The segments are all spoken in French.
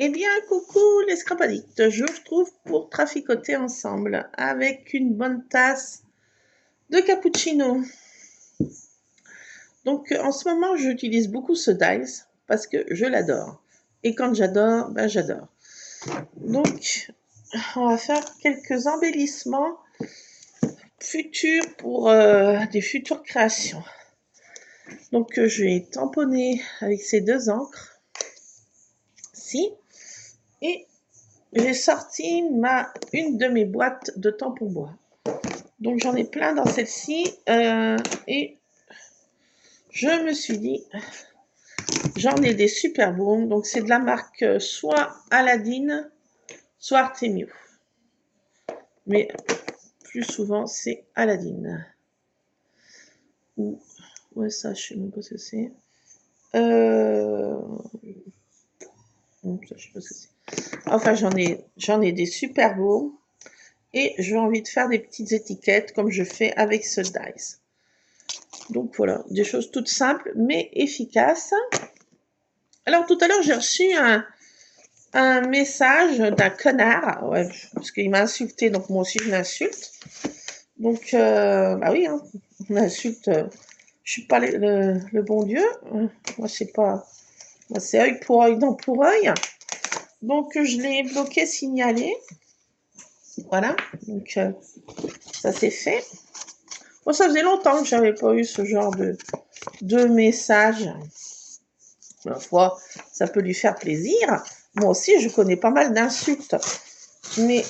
Eh bien, coucou les scrap addicts, je vous retrouve pour traficoter ensemble avec une bonne tasse de cappuccino. Donc, en ce moment, j'utilise beaucoup ce dice parce que je l'adore. Et quand j'adore, ben j'adore. Donc, on va faire quelques embellissements futurs pour des futures créations. Donc, je vais tamponner avec ces deux encres. Et j'ai sorti une de mes boîtes de tampons bois. Donc j'en ai plein dans celle-ci et je me suis dit, j'en ai des super bons. Donc c'est de la marque soit Aladdin, soit Artemio. Mais plus souvent c'est Aladdin. Ou ouais, ça je sais même pas ce que c'est. Ça, je sais pas ce que c'est. Enfin j'en ai des super beaux. Et j'ai envie de faire des petites étiquettes comme je fais avec ce dice. Donc voilà, des choses toutes simples mais efficaces. Alors tout à l'heure j'ai reçu un message d'un connard, ouais, parce qu'il m'a insulté, donc moi aussi je l'insulte. Donc bah oui, hein, on insulte. Je suis pas le bon Dieu. Moi c'est pas, moi c'est œil pour œil, dent pour œil. Donc je l'ai bloqué, signalé. Voilà, donc ça c'est fait. Moi ça faisait longtemps que j'avais pas eu ce genre de message. Ma foi, ça peut lui faire plaisir. Moi aussi, je connais pas mal d'insultes. Mais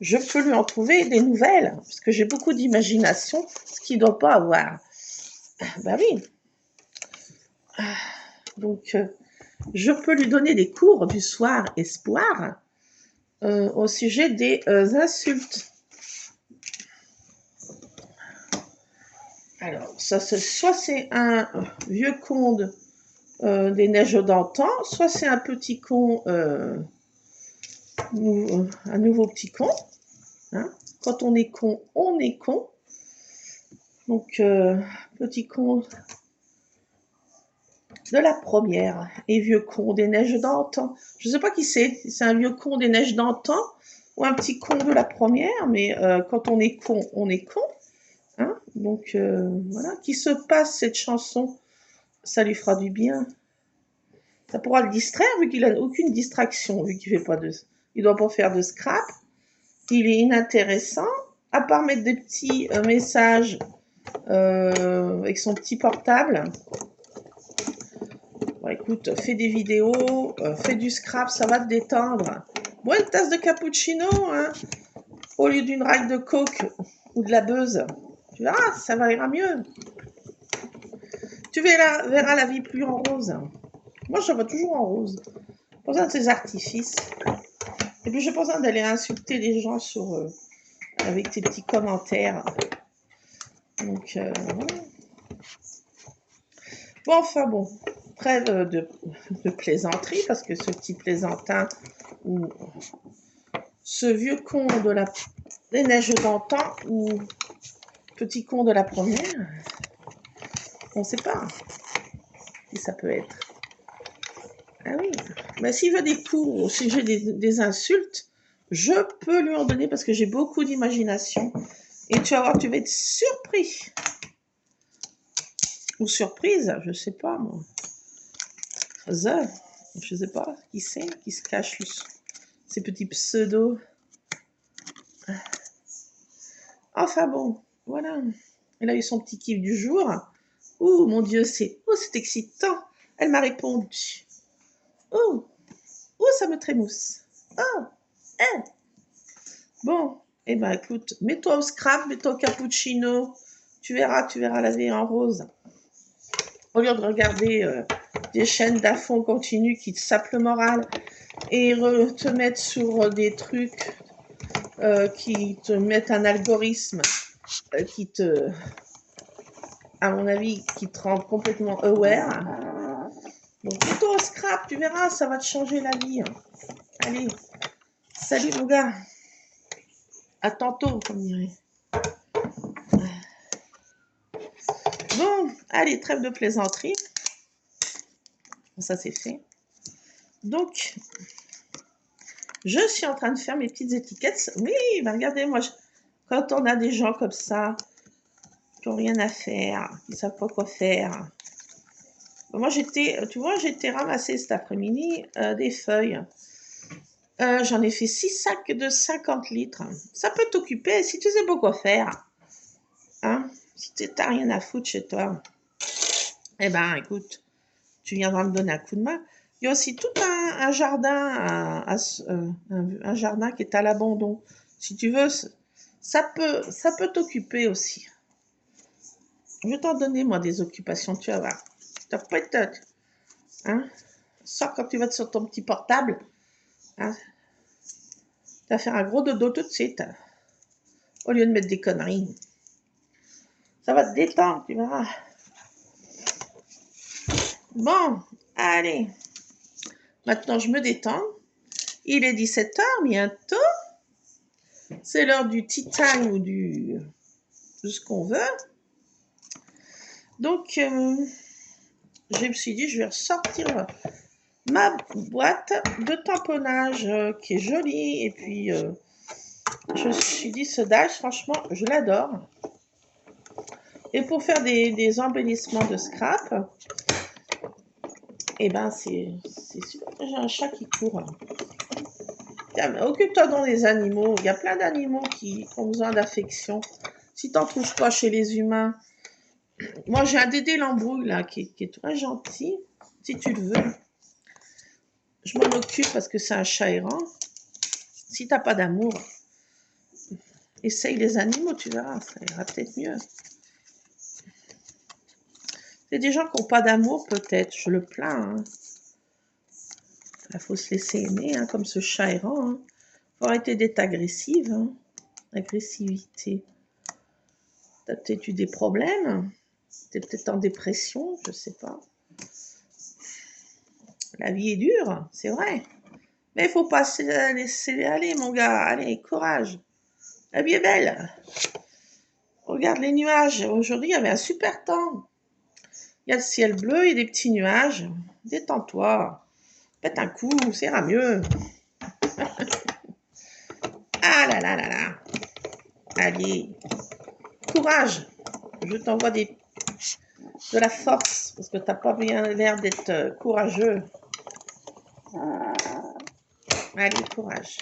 je peux lui en trouver des nouvelles. Parce que j'ai beaucoup d'imagination, ce qu'il ne doit pas avoir. Ben oui. Donc, je peux lui donner des cours du soir espoir au sujet des insultes. Alors, ça, soit c'est un vieux conte des neiges d'antan, soit c'est un petit con, un nouveau petit con. Hein. Quand on est con, on est con. Donc, petit con de la première et vieux con des neiges d'antan. Je ne sais pas qui c'est, si c'est un vieux con des neiges d'antan ou un petit con de la première, mais quand on est con, on est con. Hein. Donc, voilà, qui se passe cette chanson, ça lui fera du bien. Ça pourra le distraire vu qu'il n'a aucune distraction, vu qu'il il doit pas faire de scrap. Il est inintéressant, à part mettre des petits messages avec son petit portable. Bon, écoute, fais des vidéos, fais du scrap, ça va te détendre. Bois une tasse de cappuccino, hein, au lieu d'une raille de coke ou de la beuse. Tu verras, ça va ira mieux. Tu verras la vie plus en rose. Moi, je la vois toujours en rose. Pas besoin de ces artifices. Et puis, j'ai pas besoin d'aller insulter les gens avec tes petits commentaires. Donc, voilà. Bon, enfin bon, trêve de plaisanterie, parce que ce petit plaisantin ou ce vieux con des neiges d'antan ou petit con de la première, on ne sait pas qui ça peut être. Ah oui, mais s'il veut des cours au sujet des insultes, je peux lui en donner parce que j'ai beaucoup d'imagination. Et tu vas voir, tu vas être surpris. Ou surprise, je sais pas moi. Je sais pas qui c'est qui se cache ces petits pseudos. Enfin bon, voilà. Elle a eu son petit kiff du jour. Oh mon Dieu, c'est excitant. Elle m'a répondu. Oh, ça me trémousse. Oh, hein. Bon, eh ben écoute, mets-toi au scrap, mets-toi au cappuccino. Tu verras la vie en rose. Au lieu de regarder des chaînes d'infos continu qui te sapent le moral et te mettre sur des trucs qui te mettent un algorithme qui te, à mon avis, qui te rend complètement aware. Donc plutôt au scrap, tu verras, ça va te changer la vie. Allez, salut mon gars. À tantôt, comme dirait. Bon, allez, trêve de plaisanterie. Ça c'est fait. Donc, je suis en train de faire mes petites étiquettes. Oui, bah regardez, moi, quand on a des gens comme ça, qui n'ont rien à faire, qui ne savent pas quoi faire. Moi, tu vois, j'étais ramasser cet après-midi des feuilles. J'en ai fait 6 sacs de 50 litres. Ça peut t'occuper si tu sais pas quoi faire. Hein? Si tu n'as rien à foutre chez toi. Eh ben, écoute, tu viendras me donner un coup de main. Il y a aussi tout un jardin, un jardin qui est à l'abandon. Si tu veux, ça peut t'occuper aussi. Je vais t'en donner, moi, des occupations, tu vas voir. Tu vas pas être... Hein? Sors quand tu vas être sur ton petit portable. Hein? Tu vas faire un gros dodo tout de suite. Au lieu de mettre des conneries. Ça va te détendre, tu verras. Bon, allez. Maintenant, je me détends. Il est 17 h bientôt. C'est l'heure du tea time ou de ce qu'on veut. Donc, je me suis dit, je vais ressortir ma boîte de tamponnage qui est jolie. Et puis, je me suis dit, ce dash, franchement, je l'adore. Et pour faire des embellissements de scrap, eh ben, c'est super. J'ai un chat qui court. Occupe-toi donc des animaux. Il y a plein d'animaux qui ont besoin d'affection. Si tu n'en trouves pas chez les humains, moi j'ai un Dédé Lambrouille là qui est très gentil. Si tu le veux, je m'en occupe parce que c'est un chat errant. Si tu n'as pas d'amour, essaye les animaux, tu verras, ça ira peut-être mieux. C'est des gens qui n'ont pas d'amour peut-être, je le plains. Hein. Il faut se laisser aimer, hein, comme ce chat errant. Hein. Faut arrêter d'être agressive. Hein. Agressivité. T'as peut-être eu des problèmes. T'es peut-être en dépression, je sais pas. La vie est dure, c'est vrai. Mais il faut pas se laisser aller, mon gars. Allez, courage. La vie est belle. Regarde les nuages. Aujourd'hui, il y avait un super temps. Il y a le ciel bleu et des petits nuages. Détends-toi. Pète un coup, ça ira mieux. Ah là là là là. Allez. Courage. Je t'envoie de la force parce que t'as pas bien l'air d'être courageux. Allez, courage.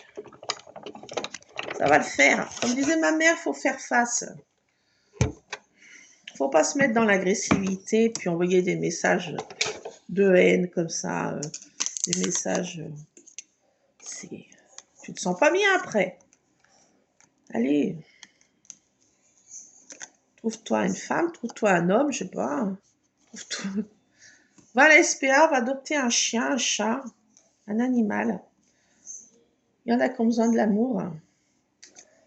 Ça va le faire. Comme disait ma mère, faut faire face. Faut pas se mettre dans l'agressivité puis envoyer des messages de haine comme ça. Des messages... tu te sens pas bien après. Allez. Trouve-toi une femme, trouve-toi un homme, je sais pas. Trouve-toi... Va à la SPA, va adopter un chien, un chat, un animal. Il y en a qui ont besoin de l'amour.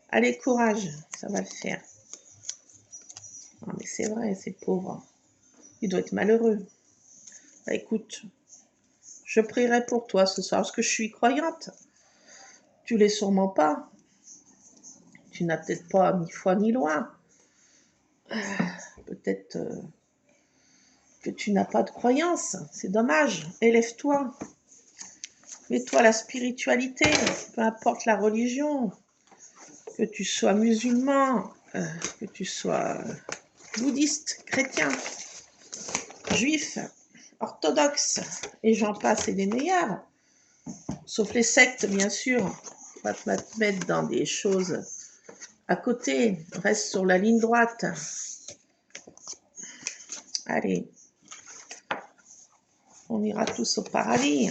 Allez, courage, ça va le faire. Non, mais c'est vrai, c'est pauvre. Il doit être malheureux. Bah, écoute, je prierai pour toi ce soir parce que je suis croyante. Tu l'es sûrement pas. Tu n'as peut-être pas ni foi ni loi. Peut-être que tu n'as pas de croyance. C'est dommage. Élève-toi. Mets-toi la spiritualité, peu importe la religion. Que tu sois musulman, que tu sois bouddhiste, chrétien, juif, orthodoxe, et j'en passe et des meilleurs. Sauf les sectes, bien sûr. On va te mettre dans des choses à côté. Reste sur la ligne droite. Allez. On ira tous au paradis.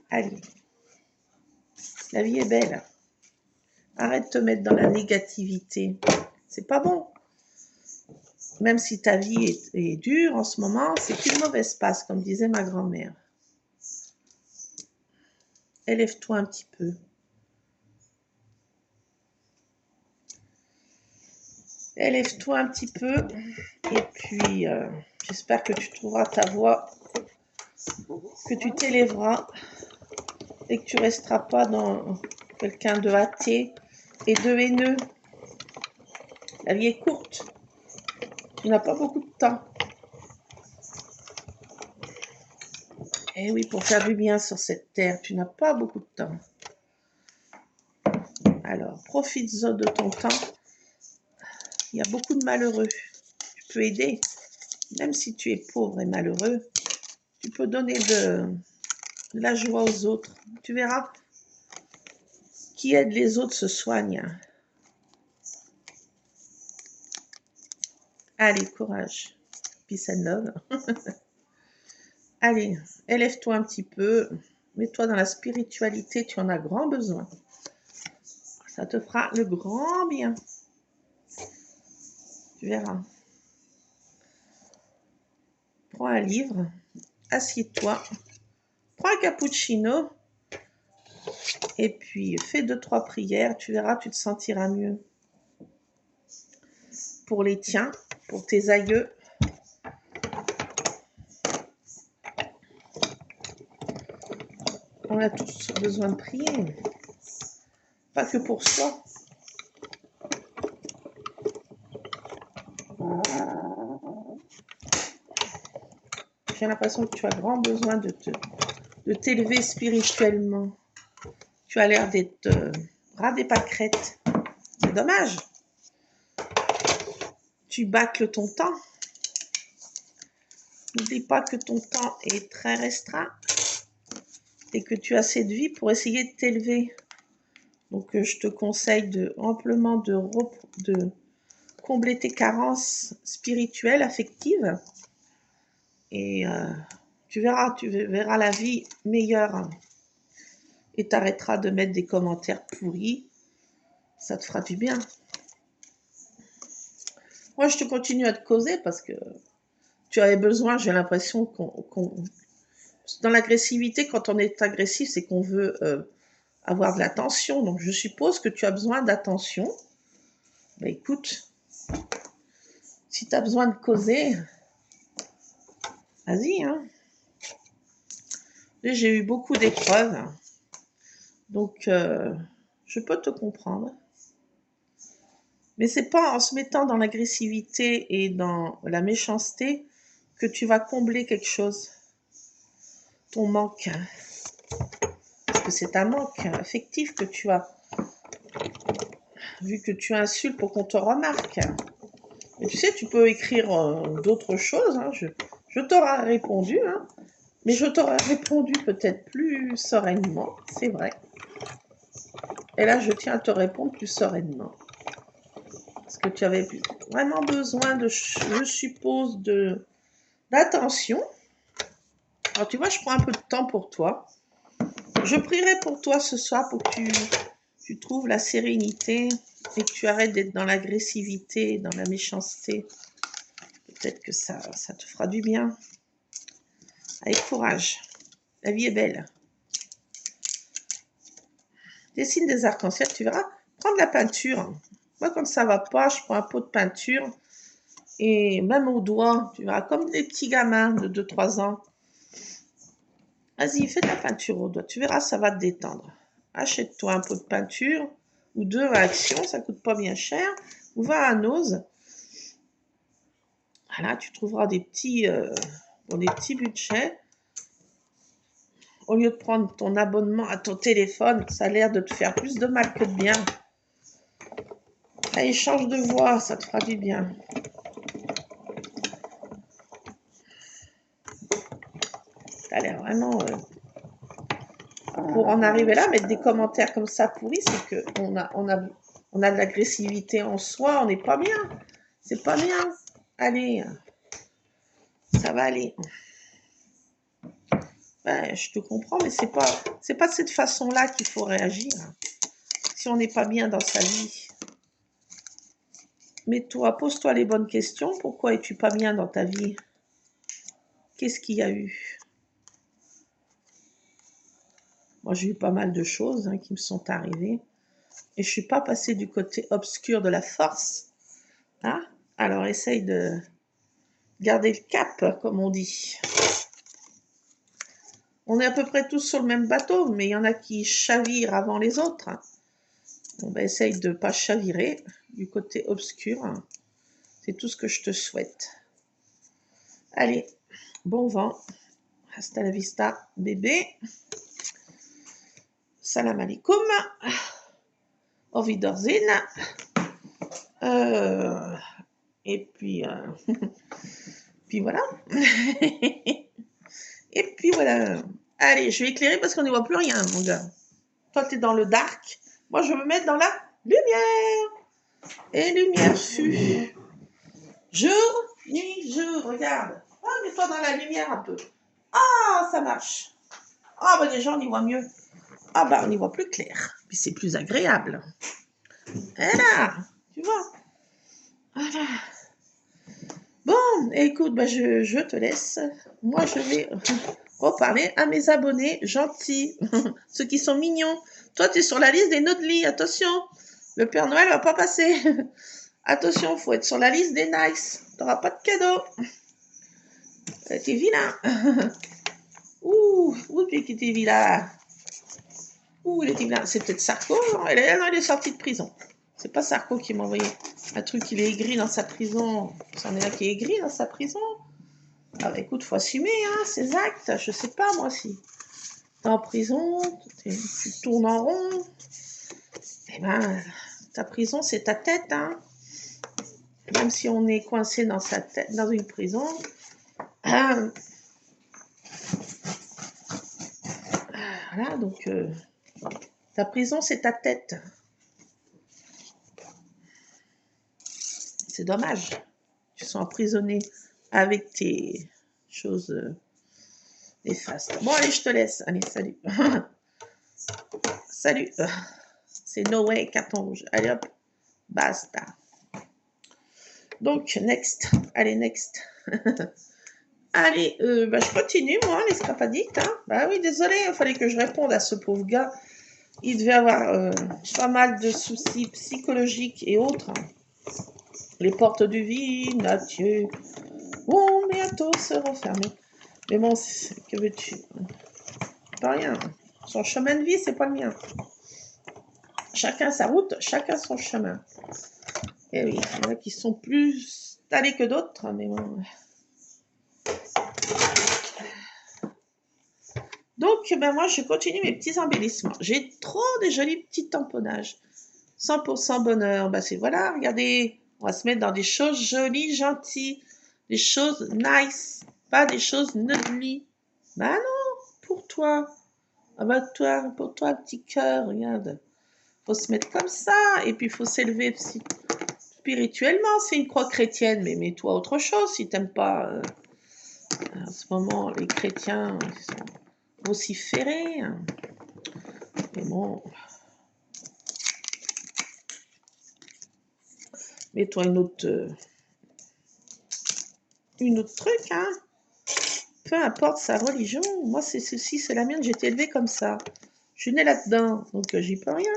Allez. La vie est belle. Arrête de te mettre dans la négativité. C'est pas bon. Même si ta vie est dure en ce moment, c'est une mauvaise passe, comme disait ma grand-mère. Élève-toi un petit peu. Élève-toi un petit peu. Et puis, j'espère que tu trouveras ta voie, que tu t'élèveras et que tu ne resteras pas dans quelqu'un de athée et de haineux. La vie est courte. Tu n'as pas beaucoup de temps. Et oui, pour faire du bien sur cette terre, tu n'as pas beaucoup de temps. Alors, profites-en de ton temps. Il y a beaucoup de malheureux. Tu peux aider. Même si tu es pauvre et malheureux, tu peux donner de la joie aux autres. Tu verras, qui aide les autres se soigne. Allez, courage. Peace and love. Allez, élève-toi un petit peu. Mets-toi dans la spiritualité, tu en as grand besoin. Ça te fera le grand bien. Tu verras. Prends un livre, assieds-toi, prends un cappuccino et puis fais 2-3 prières. Tu verras, tu te sentiras mieux. Pour les tiens, pour tes aïeux. On a tous besoin de prier. Pas que pour soi. J'ai l'impression que tu as grand besoin de t'élever spirituellement. Tu as l'air d'être ras des pâquerettes. C'est dommage. Tu bâcles ton temps. N'oublie pas que ton temps est très restreint et que tu as cette vie pour essayer de t'élever. Donc, je te conseille amplement de combler tes carences spirituelles, affectives. Et tu verras la vie meilleure. Et t'arrêteras de mettre des commentaires pourris. Ça te fera du bien. Moi, je te continue à te causer parce que tu avais besoin, j'ai l'impression dans l'agressivité, quand on est agressif, c'est qu'on veut avoir de l'attention. Donc, je suppose que tu as besoin d'attention. Ben, écoute, si tu as besoin de causer, vas-y. Hein. J'ai eu beaucoup d'épreuves. Donc, je peux te comprendre. Mais c'est pas en se mettant dans l'agressivité et dans la méchanceté que tu vas combler quelque chose. Ton manque. Parce que c'est un manque affectif que tu as. Vu que tu insultes pour qu'on te remarque. Mais tu sais, tu peux écrire d'autres choses. Hein. Je t'aurais répondu. Hein. Mais je t'aurais répondu peut-être plus sereinement. C'est vrai. Et là, je tiens à te répondre plus sereinement. Parce que tu avais vraiment besoin je suppose, d'attention. Alors, tu vois, je prends un peu de temps pour toi. Je prierai pour toi ce soir pour que tu trouves la sérénité et que tu arrêtes d'être dans l'agressivité, dans la méchanceté. Peut-être que ça te fera du bien. Avec courage. La vie est belle. Dessine des arcs-en-ciel, tu verras. Prends de la peinture. Moi, quand ça va pas, je prends un pot de peinture. Et même au doigt, tu verras, comme des petits gamins de 2-3 ans. Vas-y, fais de la peinture au doigt. Tu verras, ça va te détendre. Achète-toi un pot de peinture ou 2 à Action, ça coûte pas bien cher. Ou va à Nose. Voilà, tu trouveras des petits budgets. Au lieu de prendre ton abonnement à ton téléphone, ça a l'air de te faire plus de mal que de bien. Allez, change de voix, ça te fera du bien. T'as l'air vraiment... pour en arriver là, mettre des commentaires comme ça pourris, c'est qu'on a de l'agressivité en soi, on n'est pas bien. C'est pas bien. Allez, ça va aller. Ben, je te comprends, mais c'est pas de cette façon-là qu'il faut réagir. Si on n'est pas bien dans sa vie. Mets-toi, pose-toi les bonnes questions. Pourquoi es-tu pas bien dans ta vie? Qu'est-ce qu'il y a eu? Moi, j'ai eu pas mal de choses qui me sont arrivées. Et je suis pas passée du côté obscur de la force. Hein? Alors, essaye de garder le cap, comme on dit. On est à peu près tous sur le même bateau, mais il y en a qui chavirent avant les autres. On va essayer de ne pas chavirer du côté obscur. C'est tout ce que je te souhaite. Allez, bon vent. Hasta la vista, bébé. Salam alaikum. Auf Wiedersehen. Et puis, puis voilà. Et puis voilà. Allez, je vais éclairer parce qu'on n'y voit plus rien, mon gars. Toi, tu es dans le dark. Moi, je vais me mettre dans la lumière. Et lumière fut. Jour, nuit, jour. Regarde. Ah, mets-toi dans la lumière un peu. Ah, ça marche. Ah, bah déjà, on y voit mieux. Ah, bah, on y voit plus clair. Puis c'est plus agréable. Et là, tu vois. Voilà. Bon, écoute, bah, je te laisse. Moi, je vais reparler à mes abonnés gentils, ceux qui sont mignons. Toi, tu es sur la liste des Nodli, attention. Le Père Noël va pas passer. Attention, faut être sur la liste des nice. T'auras pas de cadeau. T'es vilain. Ouh, qui était vilain. Ouh, il était vilain. C'est peut-être Sarko. Non, il est sorti de prison. C'est pas Sarko qui m'a envoyé un truc, il est aigri dans sa prison. C'en est un qui est aigri dans sa prison. Ah bah écoute, faut assumer ses actes. Je sais pas, moi, si t'es en prison, tu tournes en rond. Eh ben, ta prison, c'est ta tête, hein. Même si on est coincé dans sa tête, dans une prison. Voilà, donc, ta prison, c'est ta tête. C'est dommage. Tu sois emprisonné avec tes choses néfastes. Bon, allez, je te laisse. Allez, salut. Salut. C'est No Way, carton rouge. Allez, hop. Basta. Donc, next. Allez, next. Allez, bah, je continue, moi, l'escapadique. Bah oui, désolé, il fallait que je réponde à ce pauvre gars. Il devait avoir pas mal de soucis psychologiques et autres. Les portes du vide, Mathieu, vont bientôt se refermer. Mais bon, que veux-tu? Pas rien. Son chemin de vie, c'est pas le mien. Chacun sa route, chacun son chemin. Et oui, il y en a qui sont plus allés que d'autres, mais bon. Donc, ben moi, je continue mes petits embellissements. J'ai trop de jolis petits tamponnages. 100% bonheur. Ben c'est voilà, regardez. On va se mettre dans des choses jolies, gentilles. Des choses nice. Pas des choses nudies. Ben non, pour toi. Ah ben toi, pour toi, petit cœur, regarde. Faut se mettre comme ça. Et puis, il faut s'élever spirituellement. C'est une croix chrétienne. Mais mets-toi autre chose si t'aimes pas. En ce moment, les chrétiens sont vociférés. Mais bon. Mets-toi une autre truc, hein. Peu importe sa religion. Moi, c'est ceci, c'est la mienne. J'ai été élevée comme ça. Je suis née là-dedans, donc j'y peux rien.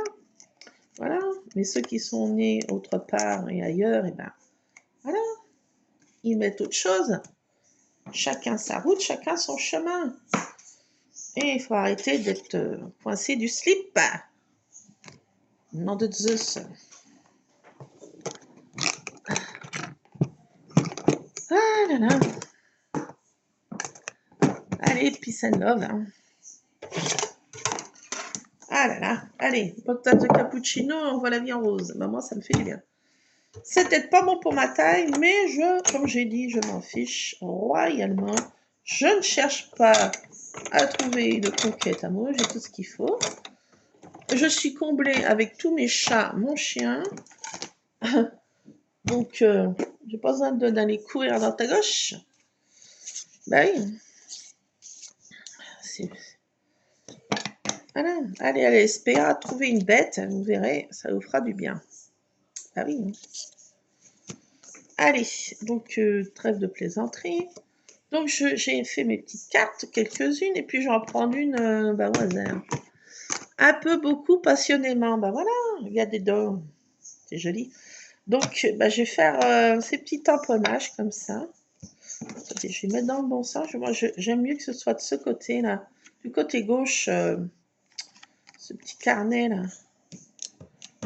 Voilà. Mais ceux qui sont nés autre part et ailleurs, et ben, voilà. Ils mettent autre chose. Chacun sa route, chacun son chemin. Et il faut arrêter d'être coincé du slip. Nom de Zeus. Ah là là. Allez, peace and love. Hein. Ah là là. Allez, une tasse de cappuccino, on voit la vie en rose. Maman, ça me fait du bien. C'est peut-être pas bon pour ma taille, mais comme j'ai dit, je m'en fiche royalement. Je ne cherche pas à trouver de conquête amoureuse, j'ai tout ce qu'il faut. Je suis comblée avec tous mes chats, mon chien. Donc, j'ai pas besoin d'aller courir dans ta gauche. Bah oui. Voilà. Allez, SPA, trouvez une bête, vous verrez, ça vous fera du bien. Bah oui. Allez, donc, trêve de plaisanterie. Donc, j'ai fait mes petites cartes, quelques-unes, et puis je vais en prendre une, au hasard. Un peu, beaucoup, passionnément. Bah voilà, regardez donc. C'est joli. Donc, je vais faire ces petits tamponnages comme ça. Attendez, je vais mettre dans le bon sens. Moi, j'aime mieux que ce soit de ce côté-là. Du côté gauche, ce petit carnet là.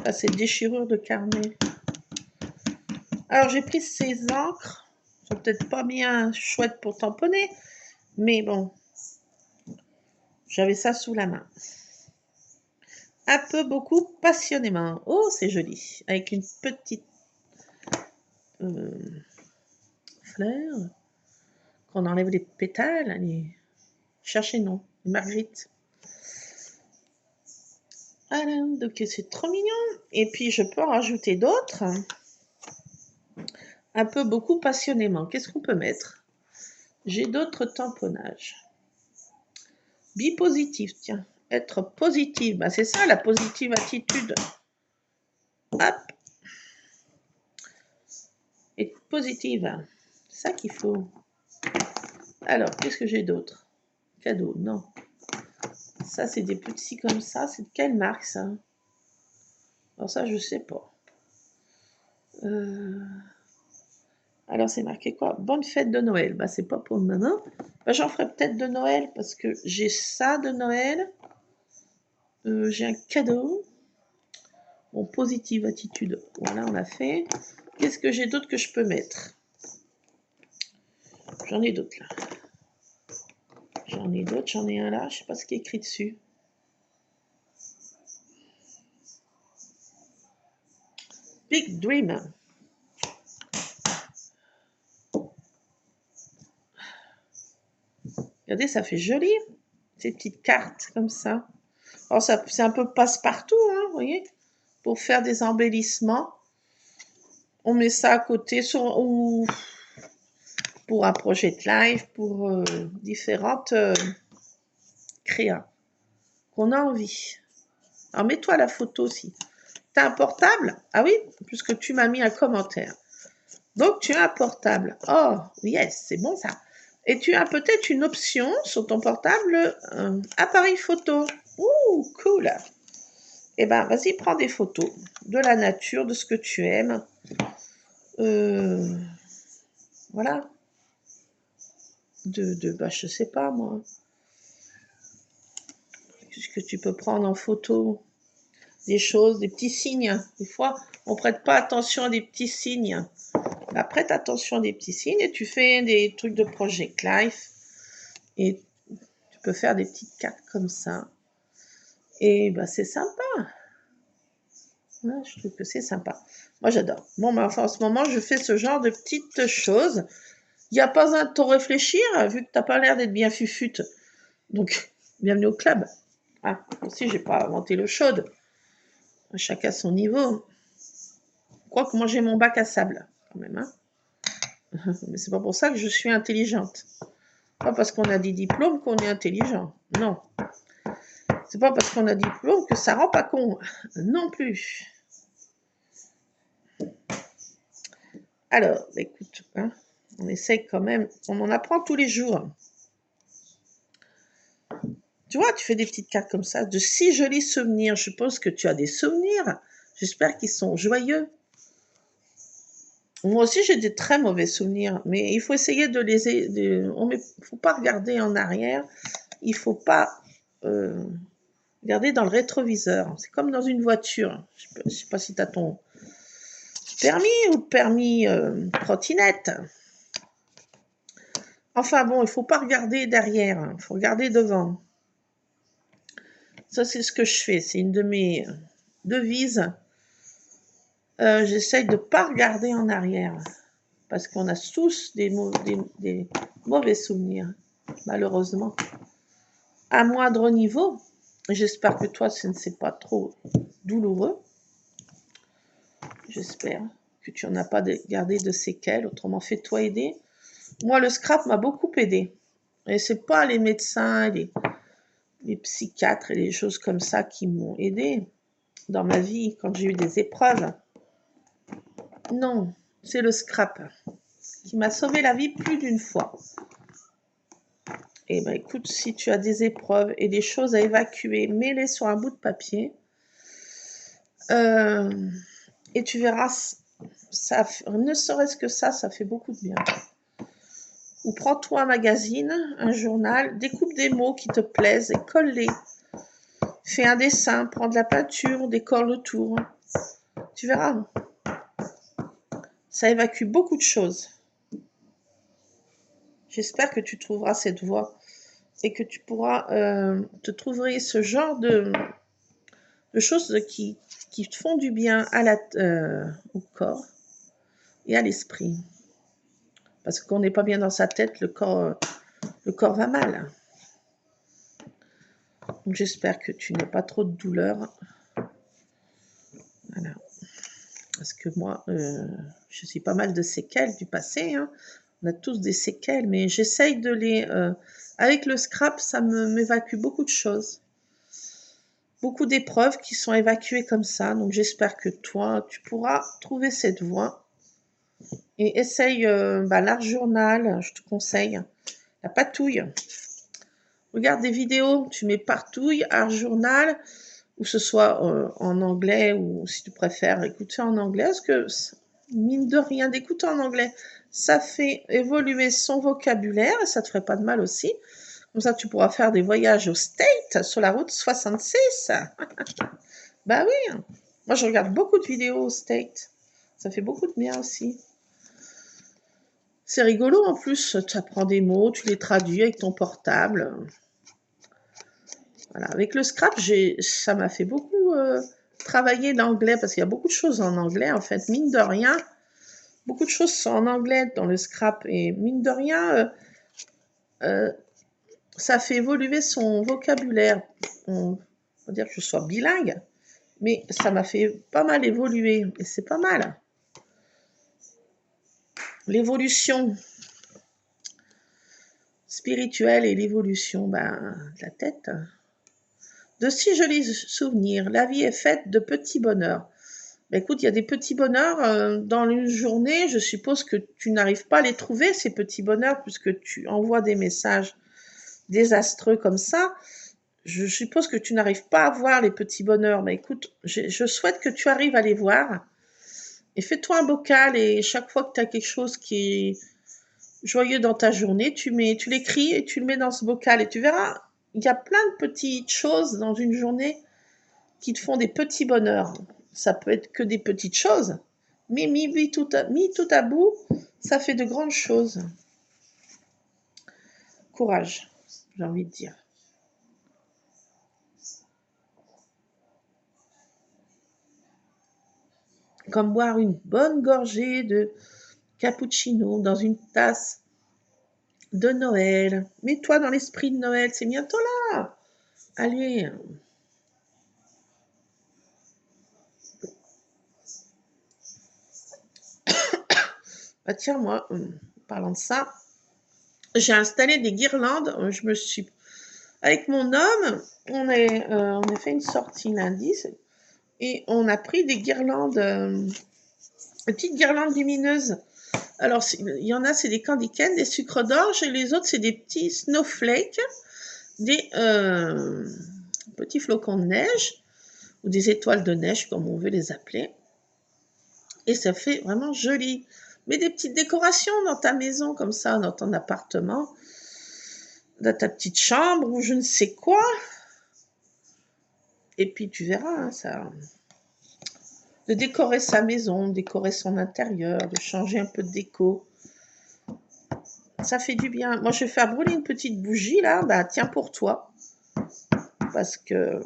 Là, c'est déchirure de carnet. Alors, j'ai pris ces encres. Elles sont peut-être pas bien chouettes pour tamponner. Mais bon, J'avais ça sous la main. Un peu, beaucoup, passionnément. Oh, c'est joli. Avec une petite fleur. Qu'on enlève les pétales. Allez, cherchez non. Marguerite. Voilà, donc c'est trop mignon. Et puis, je peux en rajouter d'autres. Un peu, beaucoup, passionnément. Qu'est-ce qu'on peut mettre? J'ai d'autres tamponnages. Bipositif, tiens. Être positive. Bah, c'est ça, la positive attitude. Hop. Être positive. C'est ça qu'il faut. Alors, qu'est-ce que j'ai d'autre? Cadeau, non. Ça, c'est des petits comme ça. C'est de quelle marque, ça? Alors ça, je sais pas. Alors, c'est marqué quoi? Bonne fête de Noël. Bah, c'est pas pour maintenant. Bah, j'en ferai peut-être de Noël parce que j'ai ça de Noël. J'ai un cadeau. Bon, positive attitude. Voilà, on a fait. Qu'est-ce que j'ai d'autre que je peux mettre? J'en ai d'autres là. J'en ai d'autres, j'en ai un là. Je sais pas ce qui est écrit dessus. Big Dream. Regardez, ça fait joli. Ces petites cartes comme ça. Alors, ça, c'est un peu passe-partout, hein, vous voyez. Pour faire des embellissements. On met ça à côté ou pour un projet de live, pour différentes créas qu'on a envie. Alors, mets-toi la photo aussi. Tu as un portable? Ah oui, puisque tu m'as mis un commentaire. Donc, tu as un portable. Oh, yes, c'est bon ça. Et tu as peut-être une option sur ton portable, appareil photo. Ouh, cool. Eh ben, vas-y, prends des photos de la nature, de ce que tu aimes. Voilà. Bah, je sais pas, moi. Qu'est-ce que tu peux prendre en photo? Des choses, des petits signes. Des fois, on prête pas attention à des petits signes. Bah, prête attention à des petits signes et tu fais des trucs de Project Life. Et tu peux faire des petites cartes comme ça. Et bah, c'est sympa. Ouais, je trouve que c'est sympa. Moi, j'adore. Bon, bah, enfin, en ce moment, je fais ce genre de petites choses. Il n'y a pas besoin de t'en réfléchir, vu que tu n'as pas l'air d'être bien fufute. Donc, bienvenue au club. Ah, aussi, j'ai pas inventé l'eau chaude. Chacun son niveau. Quoique moi, j'ai mon bac à sable, quand même. Hein. Mais c'est pas pour ça que je suis intelligente. Pas parce qu'on a des diplômes qu'on est intelligent. Non. C'est pas parce qu'on a des diplômes que ça rend pas con. Non plus. Alors, écoute, hein, on essaie quand même. On en apprend tous les jours. Tu vois, tu fais des petites cartes comme ça, de si jolis souvenirs. Je pense que tu as des souvenirs. J'espère qu'ils sont joyeux. Moi aussi, j'ai des très mauvais souvenirs, mais il faut essayer de les... Il ne faut pas regarder en arrière. Il ne faut pas regarder dans le rétroviseur. C'est comme dans une voiture. Je ne sais pas si tu as ton permis ou permis trottinette. Enfin bon, il ne faut pas regarder derrière. Il faut regarder devant. Ça, c'est ce que je fais. C'est une de mes devises. J'essaye de ne pas regarder en arrière. Parce qu'on a tous des mauvais souvenirs, malheureusement. À moindre niveau. J'espère que toi, ce n'est pas trop douloureux. J'espère que tu n'en as pas gardé de séquelles. Autrement, fais-toi aider. Moi, le scrap m'a beaucoup aidé. Et ce n'est pas les médecins, les psychiatres et les choses comme ça qui m'ont aidé dans ma vie quand j'ai eu des épreuves. Non, c'est le scrap qui m'a sauvé la vie plus d'une fois. Eh bien, écoute, si tu as des épreuves et des choses à évacuer, mets-les sur un bout de papier. Et tu verras, ça, ne serait-ce que ça fait beaucoup de bien. Ou prends-toi un magazine, un journal, découpe des mots qui te plaisent et colle-les. Fais un dessin, prends de la peinture, décore le tour. Tu verras. Ça évacue beaucoup de choses. J'espère que tu trouveras cette voie et que tu pourras te trouver ce genre de choses qui te font du bien au corps et à l'esprit. Parce qu'on n'est pas bien dans sa tête, le corps va mal. Donc j'espère que tu n'as pas trop de douleur. Voilà. Parce que moi, je suis pas mal de séquelles du passé. Hein. On a tous des séquelles, mais j'essaye de les... avec le scrap, ça m'évacue beaucoup de choses. Beaucoup d'épreuves qui sont évacuées comme ça. Donc j'espère que toi, tu pourras trouver cette voie. Et essaye l'art journal, je te conseille. La patouille. Regarde des vidéos, tu mets patouille, art journal, ou ce soit en anglais, ou si tu préfères écouter en anglais, parce que, mine de rien, d'écouter en anglais, ça fait évoluer son vocabulaire, et ça te ferait pas de mal aussi. Comme ça, tu pourras faire des voyages aux States, sur la route 66. Bah oui, moi je regarde beaucoup de vidéos aux States. Ça fait beaucoup de bien aussi. C'est rigolo en plus, tu apprends des mots, tu les traduis avec ton portable. Voilà. Avec le scrap, ça m'a fait beaucoup travailler l'anglais, parce qu'il y a beaucoup de choses en anglais, en fait, mine de rien. Beaucoup de choses sont en anglais dans le scrap, et mine de rien, ça fait évoluer son vocabulaire. On va dire que je sois bilingue, mais ça m'a fait pas mal évoluer, et c'est pas mal. L'évolution spirituelle et l'évolution de la tête. De si jolis souvenirs, la vie est faite de petits bonheurs. Ben écoute, il y a des petits bonheurs dans une journée. Je suppose que tu n'arrives pas à les trouver, ces petits bonheurs, puisque tu envoies des messages désastreux comme ça. Je suppose que tu n'arrives pas à voir les petits bonheurs. Mais écoute, je souhaite que tu arrives à les voir. Et fais-toi un bocal, et chaque fois que tu as quelque chose qui est joyeux dans ta journée, tu l'écris et tu le mets dans ce bocal. Et tu verras, il y a plein de petites choses dans une journée qui te font des petits bonheurs. Ça peut être que des petites choses, mais mis tout à bout, ça fait de grandes choses. Courage, j'ai envie de dire. Comme boire une bonne gorgée de cappuccino dans une tasse de Noël. Mets-toi dans l'esprit de Noël, c'est bientôt là. Allez. Bah tiens, moi, parlant de ça, j'ai installé des guirlandes. Avec mon homme, on a fait une sortie lundi et on a pris des guirlandes, des petites guirlandes lumineuses. Alors, il y en a, c'est des candy cane, des sucres d'orge, et les autres, c'est des petits snowflakes, des petits flocons de neige, ou des étoiles de neige, comme on veut les appeler. Et ça fait vraiment joli. Mais des petites décorations dans ta maison, comme ça, dans ton appartement, dans ta petite chambre, ou je ne sais quoi. Et puis, tu verras, hein, ça... De décorer sa maison, décorer son intérieur, de changer un peu de déco. Ça fait du bien. Moi, je vais faire brûler une petite bougie, là. Bah, tiens, pour toi. Parce que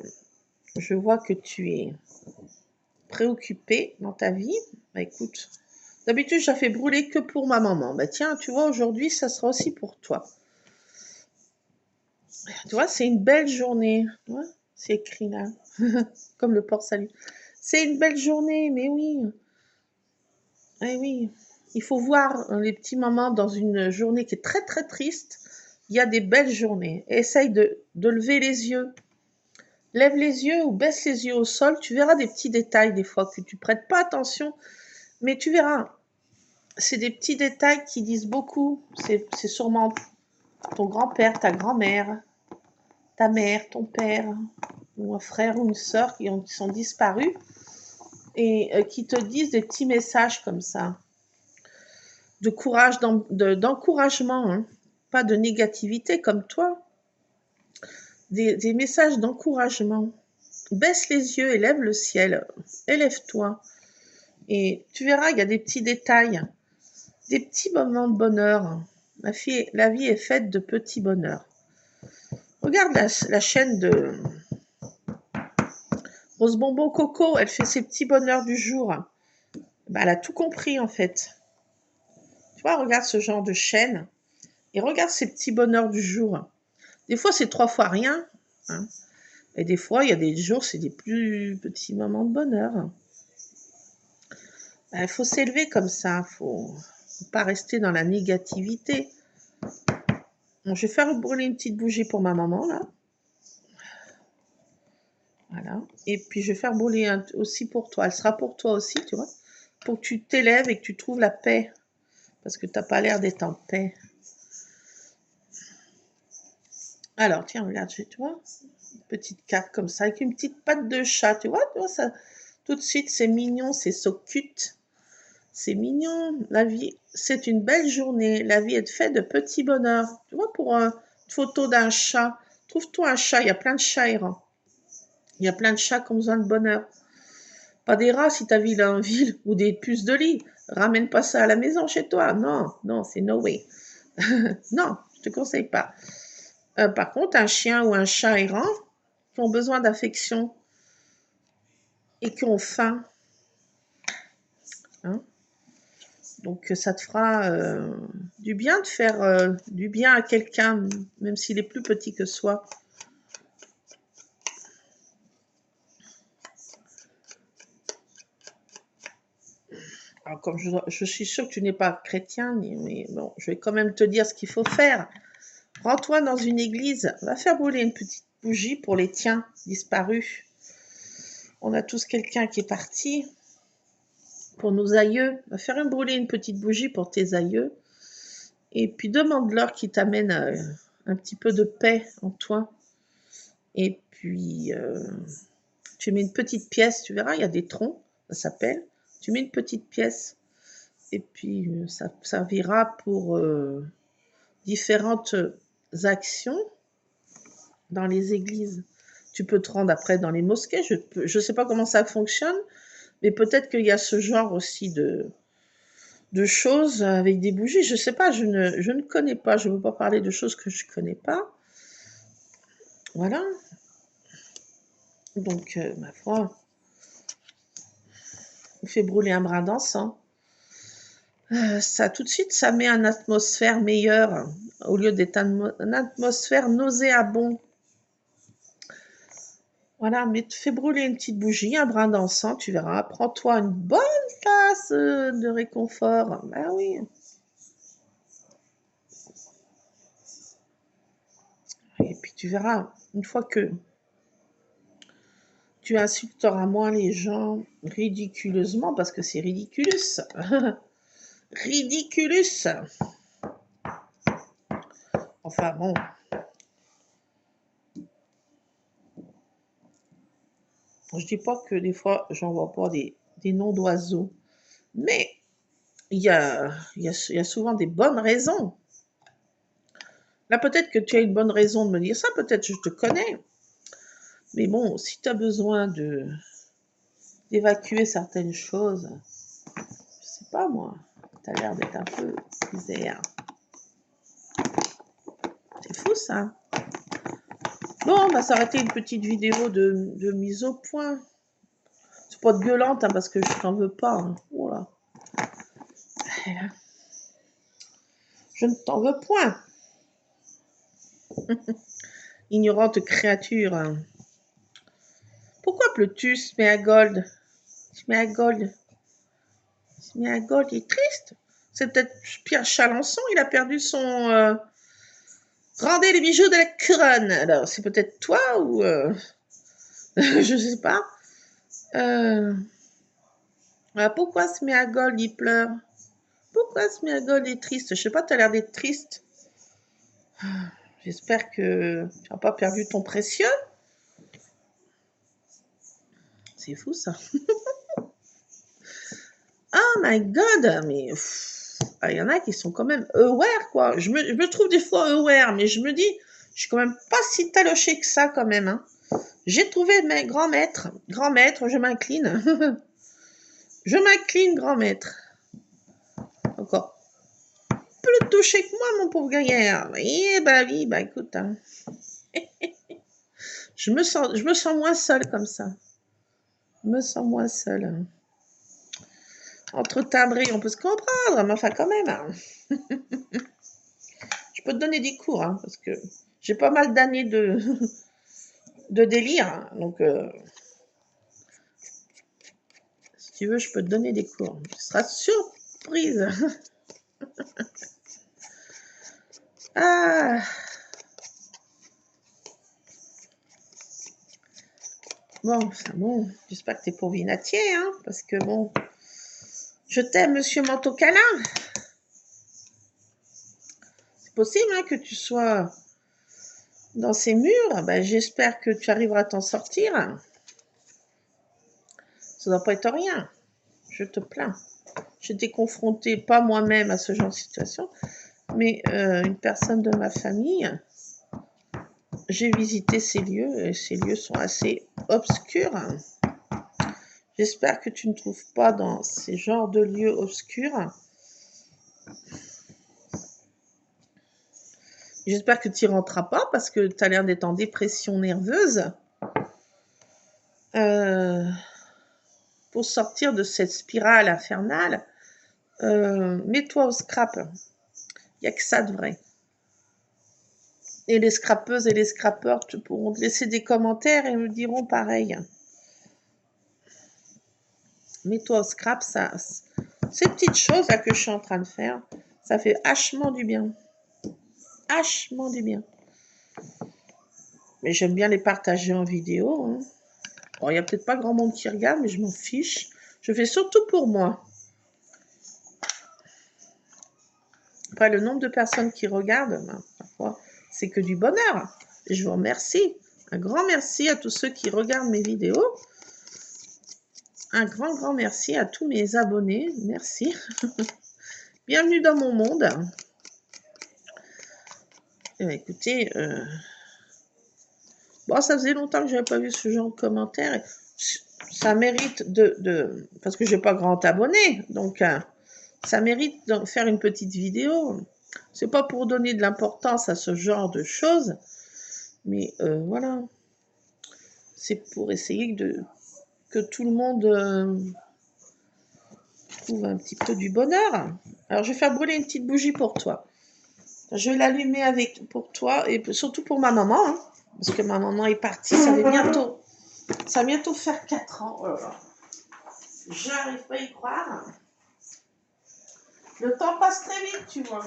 je vois que tu es préoccupé dans ta vie. Bah, écoute, d'habitude, je la fais brûler que pour ma maman. Bah, tiens, tu vois, aujourd'hui, ça sera aussi pour toi. Tu vois, c'est une belle journée. Ouais, c'est écrit là. Comme le port-salut. C'est une belle journée, mais oui. Eh oui. Il faut voir les petits moments dans une journée qui est très, très triste. Il y a des belles journées. Essaye de lever les yeux. Lève les yeux ou baisse les yeux au sol. Tu verras des petits détails des fois que tu prêtes pas attention. Mais tu verras. C'est des petits détails qui disent beaucoup. C'est sûrement ton grand-père, ta grand-mère, ta mère, ton père, ou un frère ou une sœur qui sont disparus et qui te disent des petits messages comme ça. De courage, d'encouragement, hein. Pas de négativité comme toi. Des messages d'encouragement. Baisse les yeux, élève le ciel, élève-toi. Et tu verras, il y a des petits détails, des petits moments de bonheur. La vie est faite de petits bonheurs. Regarde la chaîne de Rose Bonbon Coco, elle fait ses petits bonheurs du jour. Bah, elle a tout compris en fait. Tu vois, regarde ce genre de chaîne et regarde ces petits bonheurs du jour. Des fois, c'est 3 fois rien. Hein. Et des fois, il y a des jours, c'est des plus petits moments de bonheur. Bah, il faut s'élever comme ça. Faut pas rester dans la négativité. Bon, je vais faire brûler une petite bougie pour ma maman, là. Voilà. Et puis, je vais faire brûler aussi pour toi. Elle sera pour toi aussi, tu vois. Pour que tu t'élèves et que tu trouves la paix. Parce que tu n'as pas l'air d'être en paix. Alors, tiens, regarde, tu vois. Une petite carte comme ça, avec une petite patte de chat, tu vois ça, tout de suite, c'est mignon, c'est so cute. C'est mignon. La vie, c'est une belle journée. La vie est faite de petits bonheurs. Tu vois, pour une photo d'un chat, trouve-toi un chat. Il y a plein de chats errants. Il y a plein de chats qui ont besoin de bonheur. Pas des rats si ta ville est en ville ou des puces de lit. Ramène pas ça à la maison chez toi. Non, non, c'est no way. Non, je te conseille pas. Par contre, un chien ou un chat errant qui ont besoin d'affection et qui ont faim, hein, donc ça te fera du bien de faire du bien à quelqu'un, même s'il est plus petit que soi. Alors comme je suis sûre que tu n'es pas chrétien, mais bon, je vais quand même te dire ce qu'il faut faire. Rends-toi dans une église, va faire brûler une petite bougie pour les tiens disparus. On a tous quelqu'un qui est parti. Pour nos aïeux, va faire brûler une petite bougie pour tes aïeux. Et puis demande-leur qui t'amène un petit peu de paix en toi. Et puis, tu mets une petite pièce, tu verras, il y a des troncs, ça s'appelle. Tu mets une petite pièce et puis ça servira pour différentes actions dans les églises. Tu peux te rendre après dans les mosquées, je ne sais pas comment ça fonctionne, mais peut-être qu'il y a ce genre aussi de choses avec des bougies. Je ne sais pas, je ne connais pas, je ne veux pas parler de choses que je ne connais pas. Voilà. Donc, ma foi, on fait brûler un brin d'encens. Ça, tout de suite, ça met une atmosphère meilleure au lieu d'être une atmosphère nauséabonde. Voilà, mais fais brûler une petite bougie, un brin d'encens, tu verras. Prends-toi une bonne tasse de réconfort. Ben oui. Et puis tu verras, une fois que tu insulteras moins les gens ridiculeusement, parce que c'est ridiculus. Ridiculus. Enfin bon. Je dis pas que des fois, j'envoie pas des noms d'oiseaux. Mais il y a souvent des bonnes raisons. Là, peut-être que tu as une bonne raison de me dire ça, peut-être je te connais. Mais bon, si tu as besoin d'évacuer certaines choses, je sais pas moi, tu as l'air d'être un peu bizarre. C'est fou ça. Bon, on va s'arrêter une petite vidéo de mise au point. C'est pas de gueulante, hein, parce que je t'en veux pas. Hein. Voilà. Je ne t'en veux point. Ignorante créature. Hein. Pourquoi pleures-tu, Sméagol? Sméagol, il est triste. C'est peut-être Pierre Chalençon, il a perdu son... Rendez les bijoux de la couronne. Alors, c'est peut-être toi ou... je sais pas. Pourquoi Sméagol, il pleure? Pourquoi Sméagol est triste? Je sais pas, tu as l'air d'être triste. J'espère que tu n'as pas perdu ton précieux. C'est fou, ça. Oh my God, mais il y en a qui sont quand même aware, quoi. Je me trouve des fois aware, mais je me dis, je suis quand même pas si taloché que ça, quand même. Hein. J'ai trouvé mes grands maîtres. Grand maître, je m'incline. Je m'incline, grand maître. Encore plus touché que moi, mon pauvre gaillard. Eh ben oui, bah écoute. Hein. Je me sens moins seule comme ça. Je me sens moins seule. Entre timbrés, on peut se comprendre, mais enfin quand même. Hein. Je peux te donner des cours, hein, parce que j'ai pas mal d'années de, de délire. Hein, donc, si tu veux, je peux te donner des cours. Tu seras surprise. Ah. Bon, c'est bon. J'espère que t'es pour Vinatier, hein, parce que bon, je t'aime, monsieur Manteau Câlin. C'est possible hein, que tu sois dans ces murs. Ben, j'espère que tu arriveras à t'en sortir. Ça ne doit pas être rien. Je te plains. J'étais confrontée, pas moi-même à ce genre de situation, mais une personne de ma famille. J'ai visité ces lieux et ces lieux sont assez obscurs. J'espère que tu ne trouves pas dans ces genres de lieux obscurs. J'espère que tu n'y rentreras pas parce que tu as l'air d'être en dépression nerveuse. Pour sortir de cette spirale infernale, mets-toi au scrap. Il n'y a que ça de vrai. Et les scrapeuses et les scrapeurs pourront te laisser des commentaires et me diront pareil. Mets-toi au scrap, ça, ces petites choses là que je suis en train de faire, ça fait hachement du bien. Hachement du bien. Mais j'aime bien les partager en vidéo. Hein. Bon, il n'y a peut-être pas grand monde qui regarde, mais je m'en fiche. Je fais surtout pour moi. Après, le nombre de personnes qui regardent, ben, parfois, c'est que du bonheur. Et je vous remercie. Un grand merci à tous ceux qui regardent mes vidéos. Un grand, grand merci à tous mes abonnés. Merci. Bienvenue dans mon monde. Eh bien, écoutez, bon, ça faisait longtemps que je n'avais pas vu ce genre de commentaires. Ça mérite parce que je n'ai pas grand abonné, donc ça mérite de faire une petite vidéo. C'est pas pour donner de l'importance à ce genre de choses, mais voilà. C'est pour essayer que tout le monde trouve un petit peu du bonheur. Alors, je vais faire brûler une petite bougie pour toi. Je vais l'allumer pour toi et surtout pour ma maman, hein, parce que ma maman est partie. Ça va bientôt faire 4 ans. Oh là là. J'arrive pas à y croire. Le temps passe très vite, tu vois.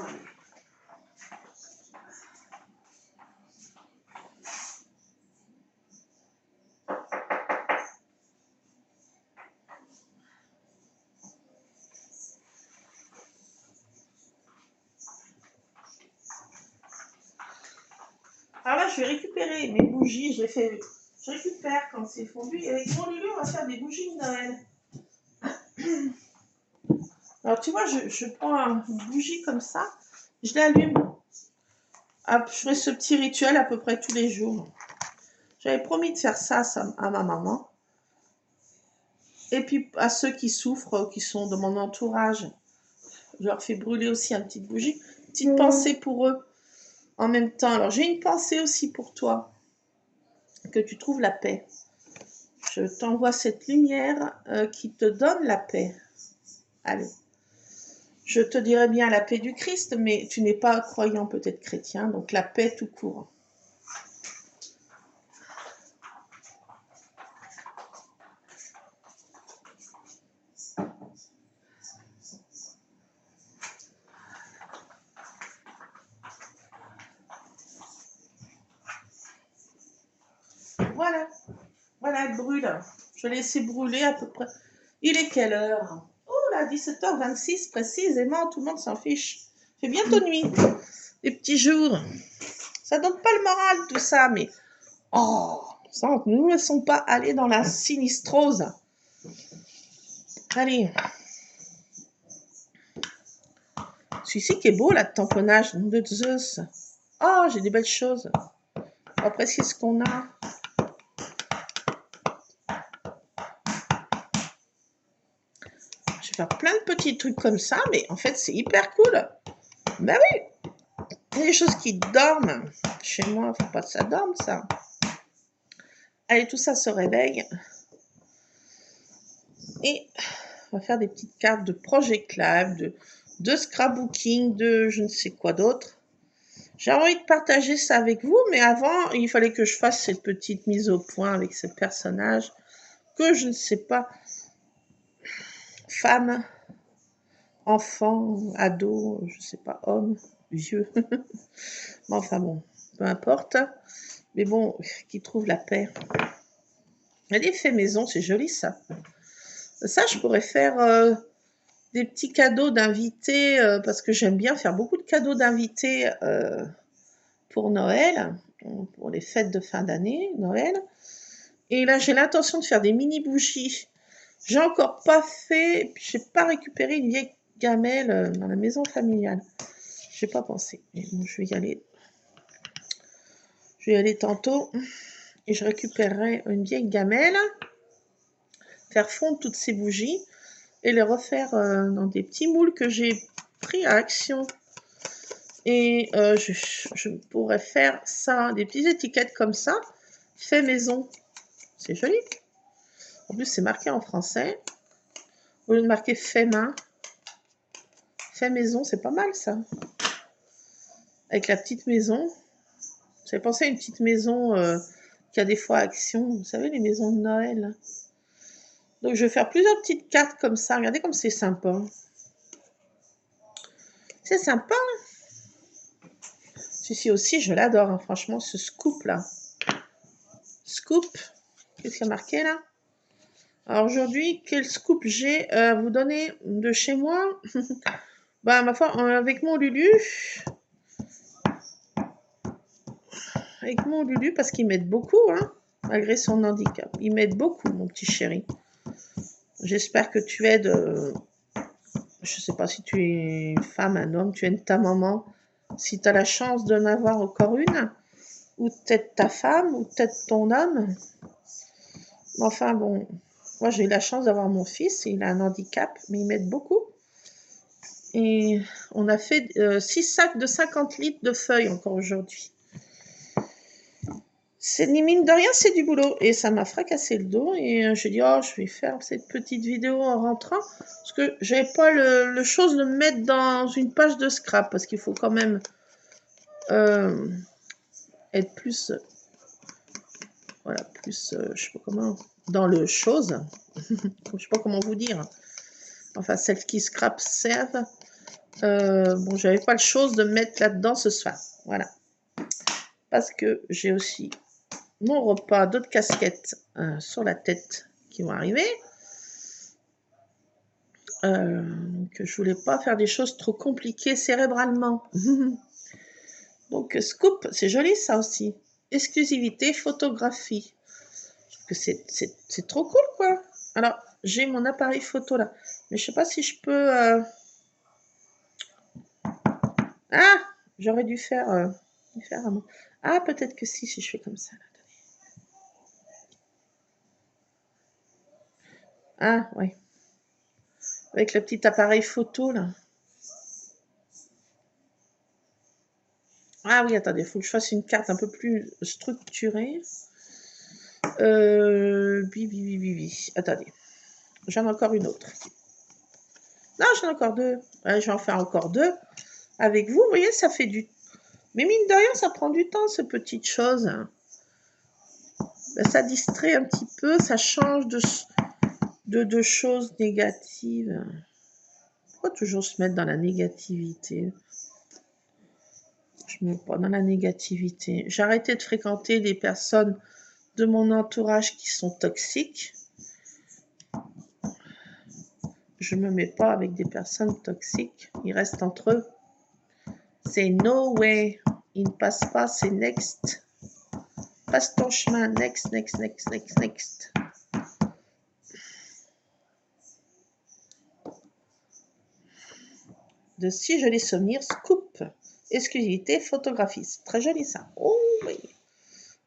Alors là, je vais récupérer mes bougies. Je récupère quand c'est fondu. Et avec mon Lulu, on va faire des bougies de Noël. Alors, tu vois, je prends une bougie comme ça. Je l'allume. Hop, je fais ce petit rituel à peu près tous les jours. J'avais promis de faire ça à ma maman. Et puis, à ceux qui souffrent, qui sont de mon entourage, je leur fais brûler aussi une petite bougie. Petite pensée pour eux en même temps. Alors, j'ai une pensée aussi pour toi. Que tu trouves la paix. Je t'envoie cette lumière qui te donne la paix. Allez. Je te dirais bien la paix du Christ, mais tu n'es pas croyant, peut-être chrétien, donc la paix tout court. Voilà. Voilà, elle brûle. Je vais laisser brûler à peu près. Il est quelle heure? Oh là, 17h26 précisément, tout le monde s'en fiche. Il fait bientôt nuit. Les petits jours. Ça donne pas le moral tout ça, mais... Oh, ça, nous ne laissons pas aller dans la sinistrose. Allez. Celui-ci qui est beau, là, de tamponnage, nom de Zeus. Oh, j'ai des belles choses. On va apprécier ce qu'on a. Je vais faire plein de petits trucs comme ça, mais en fait, c'est hyper cool. Ben oui. Il y a des choses qui dorment. Chez moi, il ne faut pas que ça dorme, ça. Allez, tout ça se réveille. Et on va faire des petites cartes de Project Live, de scrapbooking, de je ne sais quoi d'autre. J'ai envie de partager ça avec vous, mais avant, il fallait que je fasse cette petite mise au point avec ce personnage que je ne sais pas, femme, enfant, ado, je ne sais pas, homme, vieux. Mais enfin bon, peu importe. Mais bon, qui trouve la paix. Il y a des faits maison, c'est joli ça. Ça, je pourrais faire des petits cadeaux d'invités, parce que j'aime bien faire beaucoup de cadeaux d'invités pour Noël, pour les fêtes de fin d'année, Noël. Et là, j'ai l'intention de faire des mini bougies. J'ai encore pas fait, puis j'ai pas récupéré une vieille gamelle dans la maison familiale. J'ai pas pensé, mais bon, je vais y aller. Je vais y aller tantôt et je récupérerai une vieille gamelle, faire fondre toutes ces bougies et les refaire dans des petits moules que j'ai pris à Action. Et je pourrais faire ça, des petites étiquettes comme ça, fait maison. C'est joli. En plus, c'est marqué en français. Au lieu de marquer fait main, fait maison, c'est pas mal ça. Avec la petite maison. J'avais pensé à une petite maison qui a des fois Action. Vous savez, les maisons de Noël. Donc, je vais faire plusieurs petites cartes comme ça. Regardez comme c'est sympa. C'est sympa. Celui-ci aussi, je l'adore. Hein, franchement, ce scoop-là. Scoop. Qu'est-ce qu'il y a marqué là? Alors aujourd'hui, quel scoop j'ai à vous donner de chez moi? Bah, ma foi, avec mon Lulu. Avec mon Lulu, parce qu'il m'aide beaucoup, hein, malgré son handicap. Il m'aide beaucoup, mon petit chéri. J'espère que tu aides... je ne sais pas si tu es une femme, un homme, tu aides ta maman. Si tu as la chance d'en avoir encore une, ou peut-être ta femme, ou peut-être ton homme. Enfin bon, moi j'ai eu la chance d'avoir mon fils, il a un handicap, mais il m'aide beaucoup. Et on a fait 6 sacs de 50 litres de feuilles encore aujourd'hui. C'est mine de rien, c'est du boulot. Et ça m'a fracassé le dos. Et j'ai dit, oh, je vais faire cette petite vidéo en rentrant. Parce que j'avais pas le chose de me mettre dans une page de scrap. Parce qu'il faut quand même être plus... voilà, plus, je sais pas comment... dans le chose. Je sais pas comment vous dire. Enfin, celles qui scrap servent. Bon, j'avais pas le chose de me mettre là-dedans ce soir. Voilà. Parce que j'ai aussi mon repas, d'autres casquettes sur la tête qui vont arriver. Donc, je voulais pas faire des choses trop compliquées cérébralement. Donc, scoop, c'est joli ça aussi. Exclusivité, photographie. Je trouve que c'est trop cool, quoi. Alors, j'ai mon appareil photo là. Mais je sais pas si je peux... Ah, j'aurais dû faire un... Ah, peut-être que si je fais comme ça. Là. Ah, ouais. Avec le petit appareil photo, là. Ah oui, attendez, il faut que je fasse une carte un peu plus structurée. Attendez. J'en ai encore une autre. Non, j'en ai encore deux. Ouais, je vais en faire encore deux. Avec vous, vous voyez, ça fait du... Mais mine de rien, ça prend du temps, ces petites choses. Ben, ça distrait un petit peu, ça change de choses négatives. Pourquoi toujours se mettre dans la négativité? Je ne me mets pas dans la négativité. J'ai arrêté de fréquenter des personnes de mon entourage qui sont toxiques. Je ne me mets pas avec des personnes toxiques. Ils restent entre eux. C'est no way. Ils ne passent pas, c'est next. Passe ton chemin. Next, next, next, next, next. De si jolis souvenirs, scoop. Exclusivité, photographie. C'est très joli ça. Oh oui.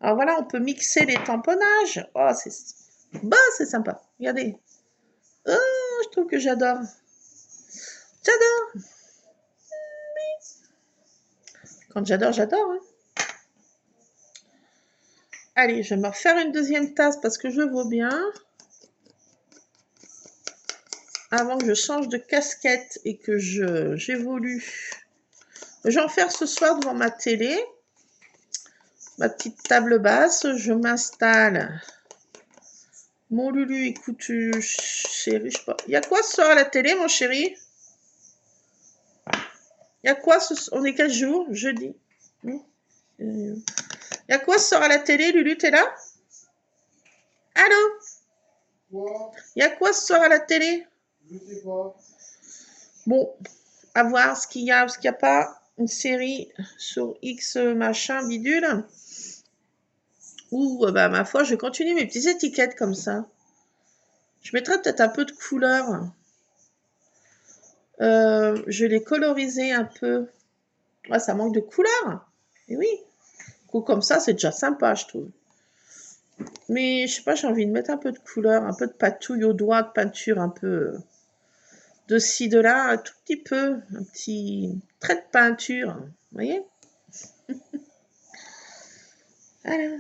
Alors voilà, on peut mixer les tamponnages. Oh, c'est sympa. Regardez. Oh, je trouve que j'adore. J'adore. Quand j'adore, j'adore. Hein. Allez, je vais me refaire une deuxième tasse parce que je vaux bien. Avant que je change de casquette et que j'évolue. Je vais en faire ce soir devant ma télé. Ma petite table basse. Je m'installe. Mon Lulu, écoute, chérie, je sais pas. Il y a quoi ce soir à la télé, mon chéri? Il y a quoi on est quel jour? Jeudi. Il y a quoi ce soir à la télé, Lulu, t'es là? Allô? Quoi? Il y a quoi ce soir à la télé? Je sais pas. Bon, à voir ce qu'il y a ou ce qu'il n'y a pas. Une série sur X machin bidule. Ou, bah, ma foi, je continue mes petites étiquettes comme ça. Je mettrai peut-être un peu de couleur. Je vais les coloriser un peu. Ouais, ça manque de couleur. Et oui. Coup comme ça, c'est déjà sympa, je trouve. Mais je sais pas, j'ai envie de mettre un peu de couleur, un peu de patouille au doigt, de peinture un peu de ci, de là, un tout petit peu, un petit trait de peinture. Vous voyez? Voilà.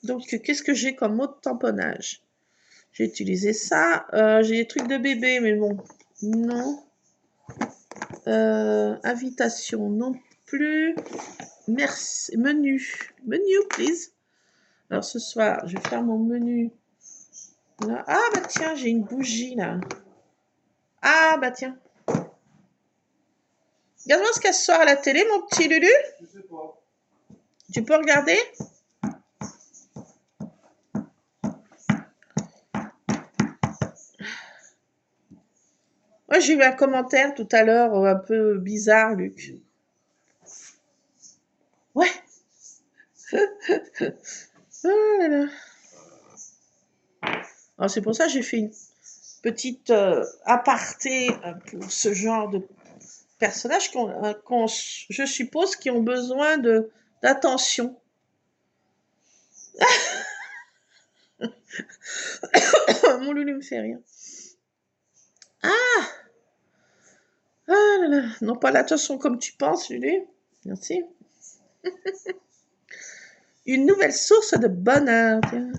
Donc, qu'est-ce que j'ai comme mot de tamponnage? J'ai utilisé ça. J'ai des trucs de bébé, mais bon, non. Invitation, non plus. Merci. Menu. Menu, please. Alors, ce soir, je vais faire mon menu. Là. Ah, bah tiens, j'ai une bougie, là. Ah, bah tiens. Regarde-moi ce qu'il y a ce soir à la télé, mon petit Lulu. Je sais pas. Tu peux regarder? Moi, j'ai eu un commentaire tout à l'heure un peu bizarre, Luc. Ouais. Oh là là. Alors, c'est pour ça que j'ai fait une petite aparté pour ce genre de personnages je suppose, qui ont besoin d'attention. Mon Lulu me fait rire. Ah là là. Non pas l'attention comme tu penses, Lulu. Merci. Une nouvelle source de bonheur. Tiens.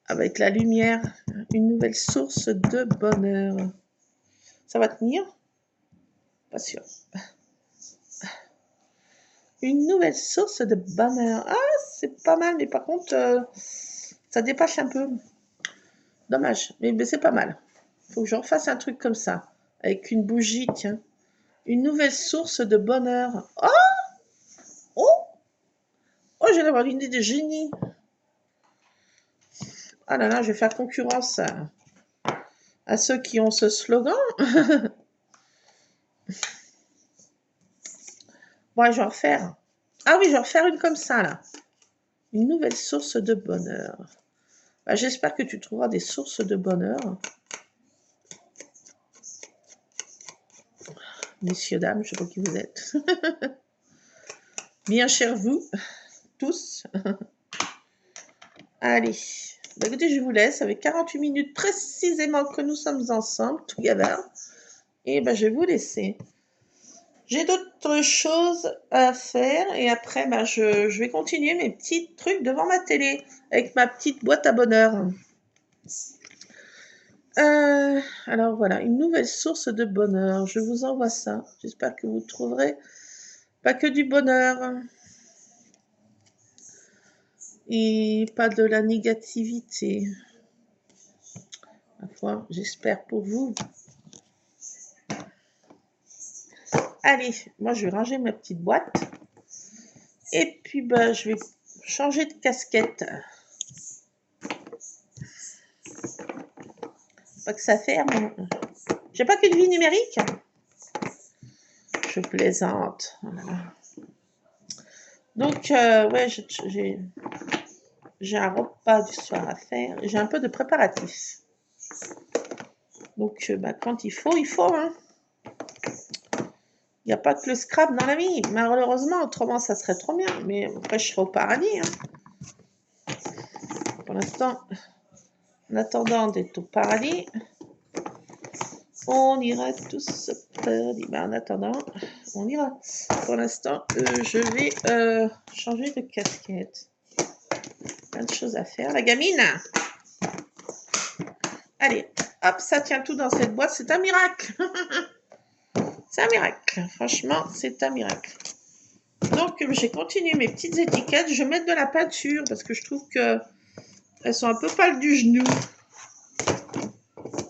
Avec la lumière, une nouvelle source de bonheur. Ça va tenir? Pas sûr. Une nouvelle source de bonheur. Ah, c'est pas mal, mais par contre, ça dépasse un peu. Dommage, mais c'est pas mal. Faut que je refasse un truc comme ça. Avec une bougie, tiens. Une nouvelle source de bonheur. Oh! Oh! Oh, j'ai d'avoir une idée de génie. Ah là là, je vais faire concurrence à ceux qui ont ce slogan. Bon, je vais en refaire. Ah oui, je vais en refaire une comme ça, là. Une nouvelle source de bonheur. Bah, j'espère que tu trouveras des sources de bonheur. Messieurs, dames, je ne sais pas qui vous êtes. Bien cher vous, tous. Allez. Bah, écoutez, je vous laisse avec 48 minutes précisément que nous sommes ensemble, together. Et bah, je vais vous laisser. J'ai d'autres choses à faire et après, bah, je vais continuer mes petits trucs devant ma télé avec ma petite boîte à bonheur. Alors voilà, une nouvelle source de bonheur. Je vous envoie ça. J'espère que vous trouverez pas que du bonheur et pas de la négativité. Ma foi, j'espère pour vous. Allez, moi je vais ranger ma petite boîte et puis bah, je vais changer de casquette. Pas que ça ferme. J'ai pas qu'une vie numérique. Je plaisante. Voilà. Donc, ouais, j'ai un repas du soir à faire. J'ai un peu de préparatifs. Donc, bah, quand il faut, hein. Il n'y a pas que le Scrabble dans la vie. Malheureusement, autrement, ça serait trop bien. Mais après, je serai au paradis. Hein. Pour l'instant, en attendant d'être au paradis, on ira tous au paradis. Ben, en attendant, On ira. Pour l'instant, je vais changer de casquette. Plein de choses à faire. La gamine. Allez, hop, ça tient tout dans cette boîte. C'est un miracle. C'est un miracle. Franchement, c'est un miracle. Donc, j'ai continué mes petites étiquettes. Je vais mettre de la peinture parce que je trouve que elles sont un peu pâles du genou.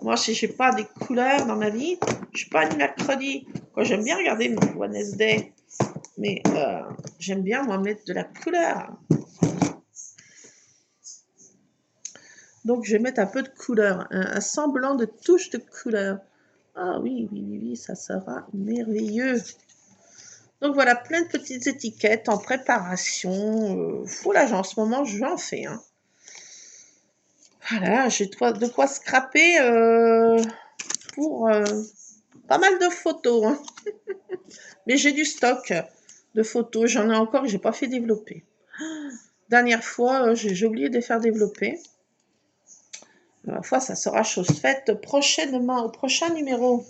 Moi, si je n'ai pas des couleurs dans ma vie, je suis pas une mercredi. J'aime bien regarder Wednesday, mais j'aime bien moi mettre de la couleur. Donc, je vais mettre un peu de couleur, un semblant de touche de couleur. Ah oui, oui, oui, oui, ça sera merveilleux. Donc voilà, plein de petites étiquettes en préparation. Foulage, en ce moment, j'en fais. Hein. Voilà, j'ai de quoi scraper pour pas mal de photos. Hein. Mais j'ai du stock de photos. J'en ai encore que j'ai pas fait développer. Dernière fois, j'ai oublié de les faire développer. La fois, ça sera chose faite prochainement, au prochain numéro.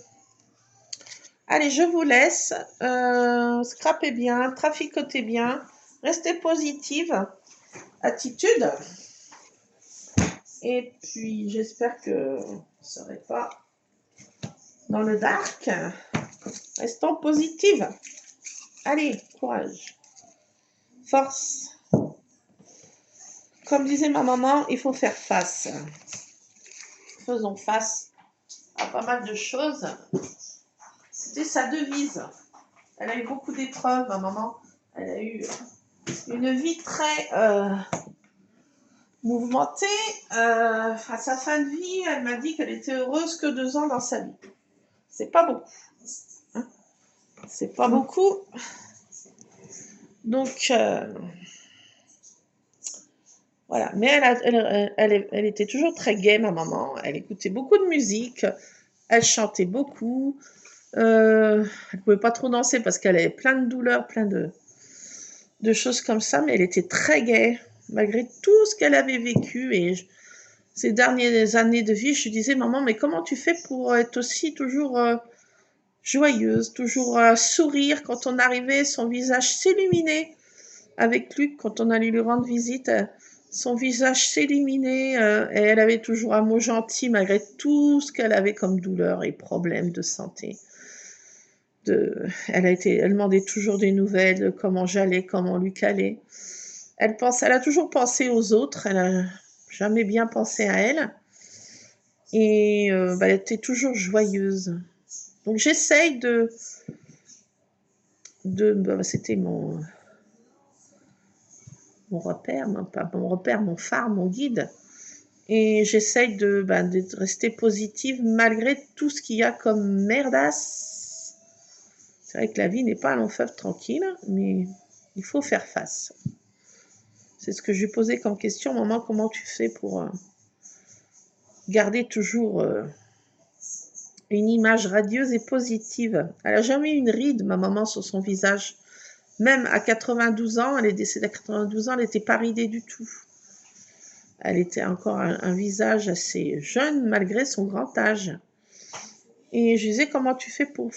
Allez, je vous laisse. Scrapez bien, traficotez bien. Restez positive. Attitude. Et puis, j'espère que vous ne serez pas dans le dark. Restons positives. Allez, courage. Force. Comme disait ma maman, il faut faire face. Faisons face à pas mal de choses. C'était sa devise. Elle a eu beaucoup d'épreuves, ma maman. Elle a eu une vie très mouvementée. À sa fin de vie, elle m'a dit qu'elle était heureuse que 2 ans dans sa vie. C'est pas beaucoup. Hein, c'est pas beaucoup. Donc, voilà. Mais elle était toujours très gaie, ma maman. Elle écoutait beaucoup de musique. Elle chantait beaucoup. Elle ne pouvait pas trop danser parce qu'elle avait plein de douleurs, plein de choses comme ça. Mais elle était très gaie, malgré tout ce qu'elle avait vécu. Et ces dernières années de vie, je lui disais, maman, mais comment tu fais pour être aussi toujours joyeuse, toujours sourire? Quand on arrivait, son visage s'illuminait. Avec Luc, quand on allait lui rendre visite, son visage s'illuminait et elle avait toujours un mot gentil malgré tout ce qu'elle avait comme douleur et problèmes de santé. Elle demandait toujours des nouvelles, de comment j'allais, comment Luc allait. Elle a toujours pensé aux autres, elle n'a jamais bien pensé à elle. Et elle était toujours joyeuse. Donc j'essaye c'était mon repère, mon phare, mon guide. Et j'essaye de rester positive malgré tout ce qu'il y a comme merdasse. C'est vrai que la vie n'est pas un long fleuve tranquille, mais il faut faire face. C'est ce que je lui posais comme question. Maman, comment tu fais pour garder toujours une image radieuse et positive? Elle n'a jamais eu une ride, ma maman, sur son visage. Même à 92 ans, elle est décédée à 92 ans, elle n'était pas ridée du tout. Elle était encore un visage assez jeune malgré son grand âge. Et je disais, comment tu fais pour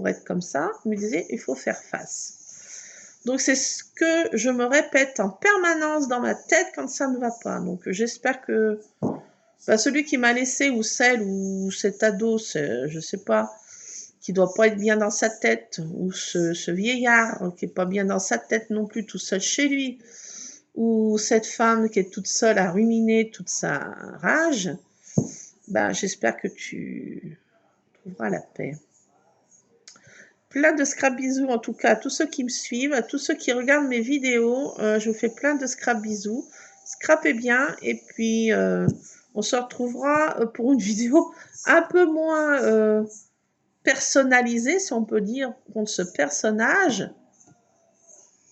être comme ça? Elle me disait, il faut faire face. Donc c'est ce que je me répète en permanence dans ma tête quand ça ne va pas. Donc j'espère que celui qui m'a laissé, ou celle, ou cet ado, je ne sais pas, qui doit pas être bien dans sa tête, ou ce vieillard qui est pas bien dans sa tête non plus, tout seul chez lui, ou cette femme qui est toute seule à ruminer toute sa rage, j'espère que tu trouveras la paix. Plein de scrap bisous en tout cas à tous ceux qui me suivent, à tous ceux qui regardent mes vidéos. Je vous fais plein de scrap bisous. Scrapez bien et puis on se retrouvera pour une vidéo un peu moins personnalisée, si on peut dire, contre ce personnage.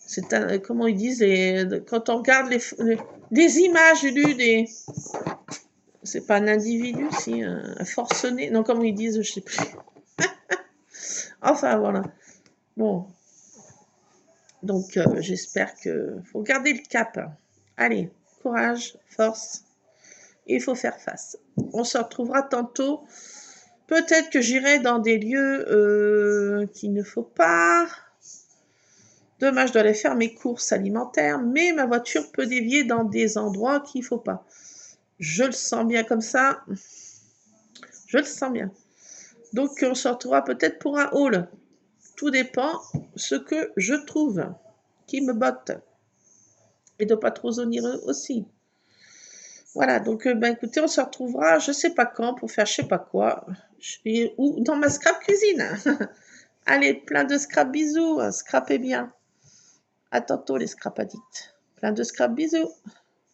C'est comment ils disent, quand on regarde les images lues, c'est pas un individu, si, un forcené, non, comment ils disent, je sais plus. Enfin, voilà. Bon. Donc, j'espère que faut garder le cap. Allez, courage, force. Il faut faire face. On se retrouvera tantôt Peut-être que j'irai dans des lieux qu'il ne faut pas. Demain, je dois aller faire mes courses alimentaires, mais ma voiture peut dévier dans des endroits qu'il ne faut pas. Je le sens bien comme ça. Je le sens bien. Donc, on se retrouvera peut-être pour un haul. Tout dépend ce que je trouve qui me botte. Et de pas trop onireux aussi. Voilà, donc écoutez, on se retrouvera je sais pas quand pour faire je sais pas quoi. Ou dans ma scrap cuisine. Allez, plein de scrap, bisous. Scrapez bien. À tantôt les scrap addicts. Plein de scrap, bisous.